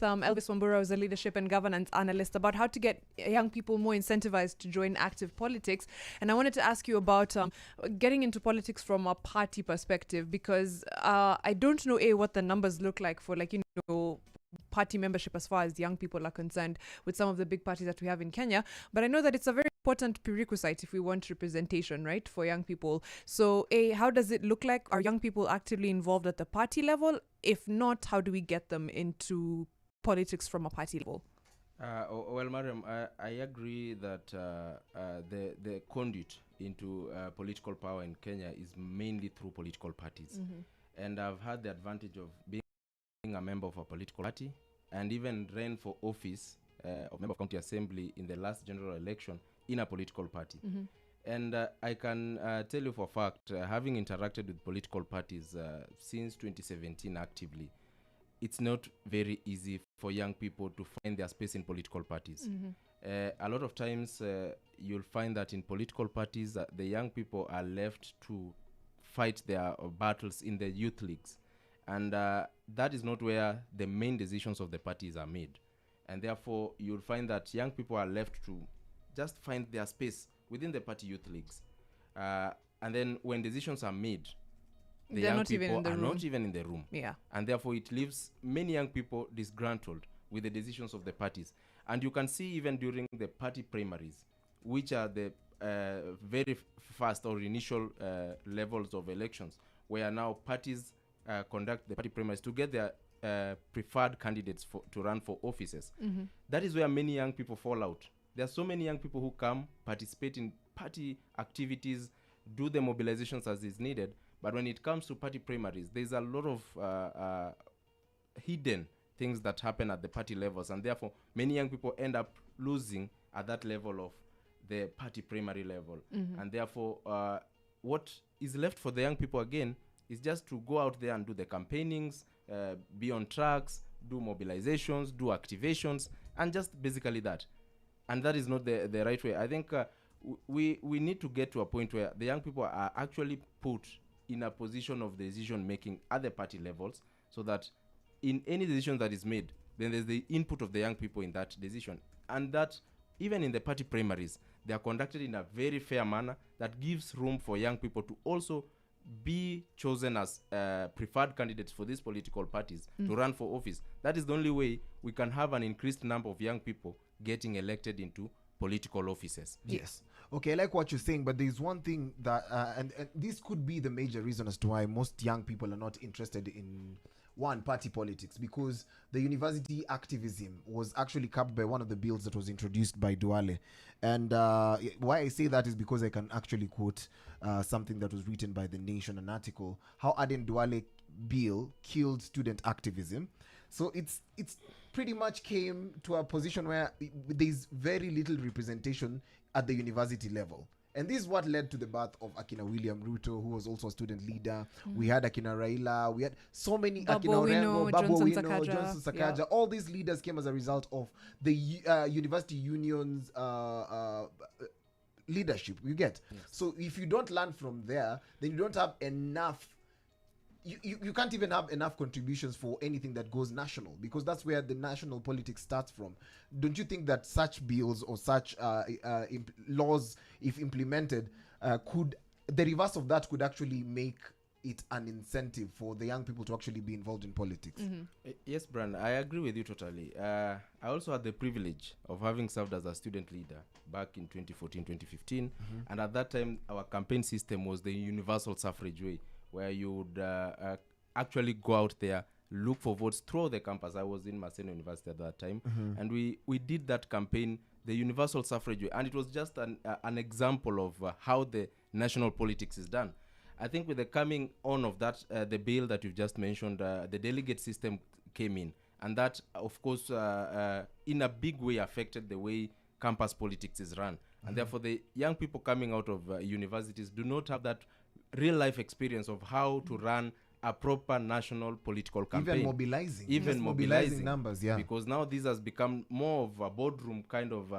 Elvis Wambura, who's a leadership and governance analyst, about how to get young people more incentivized to join active politics. And I wanted to ask you about getting into politics from a party perspective, because I don't know what the numbers look like for, like, party membership as far as young people are concerned with some of the big parties that we have in Kenya. But I know that it's a very important prerequisite if we want representation, right, for young people. So, how does it look like? Are young people actively involved at the party level? If not, how do we get them into politics from a party level? Well, Mariam, I agree that the conduit into political power in Kenya is mainly through political parties. And I've had the advantage of being a member of a political party and even ran for office of member of county assembly in the last general election in a political party. And I can tell you for a fact, having interacted with political parties since 2017 actively, it's not very easy for young people to find their space in political parties. A lot of times you'll find that in political parties, the young people are left to fight their battles in the youth leagues. And that is not where the main decisions of the parties are made. And therefore, you'll find that young people are left to just find their space within the party youth leagues. And then when decisions are made, the young people are not even in the room. Yeah. And therefore, it leaves many young people disgruntled with the decisions of the parties. And you can see even during the party primaries, which are the very fast or initial levels of elections, where now parties conduct the party primaries to get their preferred candidates to run for offices. That is where many young people fall out. There are so many young people who come, participate in party activities, do the mobilizations as is needed. But when it comes to party primaries, there's a lot of hidden things that happen at the party levels. And therefore, many young people end up losing at that level of the party primary level. And therefore, what is left for the young people again is just to go out there and do the campaignings, be on tracks, do mobilizations, do activations, and just basically that. And that is not the right way. I think we need to get to a point where the young people are actually put in a position of decision making at the party levels, so that in any decision that is made, then there's the input of the young people in that decision. And that even in the party primaries, they are conducted in a very fair manner that gives room for young people to also be chosen as preferred candidates for these political parties to run for office. That is the only way we can have an increased number of young people getting elected into political offices. Yes. Okay, I like what you're saying, but there's one thing that, and this could be the major reason as to why most young people are not interested in party politics, because the university activism was actually capped by one of the bills that was introduced by Duale. And why I say that is because I can actually quote something that was written by The Nation, an article, how Aden Duale bill killed student activism. So it's pretty much came to a position where there's very little representation at the university level. And this is what led to the birth of Akina William Ruto, who was also a student leader. We had Akina Raila. We had so many Babu Akina Owino, Orengo, Babu Johnson Owino, Sakaja. Johnson Sakaja. Yeah. All these leaders came as a result of the university union's leadership. You get? Yes. So if you don't learn from there, then you don't have enough. You can't even have enough contributions for anything that goes national, because that's where the national politics starts from. Don't you think that such bills or such laws, if implemented, the reverse of that could actually make it an incentive for the young people to actually be involved in politics? Yes, Bran, I agree with you totally. I also had the privilege of having served as a student leader back in 2014, 2015. And at that time, our campaign system was the universal suffrage way, where you would actually go out there, look for votes through the campus. I was in Maseno University at that time. And we did that campaign, the universal suffrage way. And it was just an example of how the national politics is done. I think with the coming on of that, the bill that you've just mentioned, the delegate system came in. And that, of course, in a big way affected the way campus politics is run. And therefore, the young people coming out of universities do not have that real life experience of how to run a proper national political campaign. Even mobilizing numbers, yeah. Because now this has become more of a boardroom kind of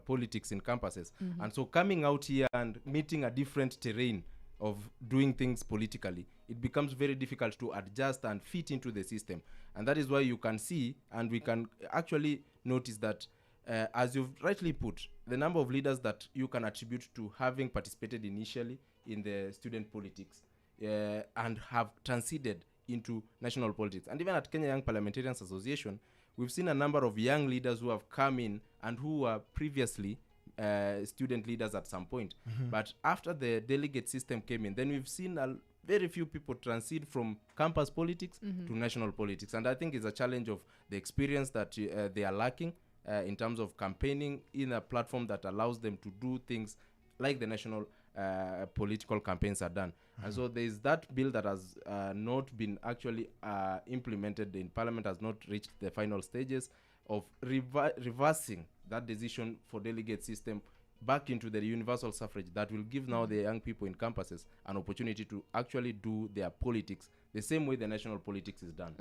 politics in campuses. And so coming out here and meeting a different terrain of doing things politically, it becomes very difficult to adjust and fit into the system. And that is why you can see, and we can actually notice that, as you've rightly put, the number of leaders that you can attribute to having participated initially in the student politics and have transited into national politics. And even at Kenya Young Parliamentarians Association, we've seen a number of young leaders who have come in and who were previously student leaders at some point. But after the delegate system came in, then we've seen very few people transit from campus politics to national politics. And I think it's a challenge of the experience that they are lacking in terms of campaigning in a platform that allows them to do things like the national political campaigns are done. And so there is that bill that has not been actually implemented in Parliament, has not reached the final stages of reversing that decision for delegate system back into the universal suffrage that will give now the young people in campuses an opportunity to actually do their politics the same way the national politics is done.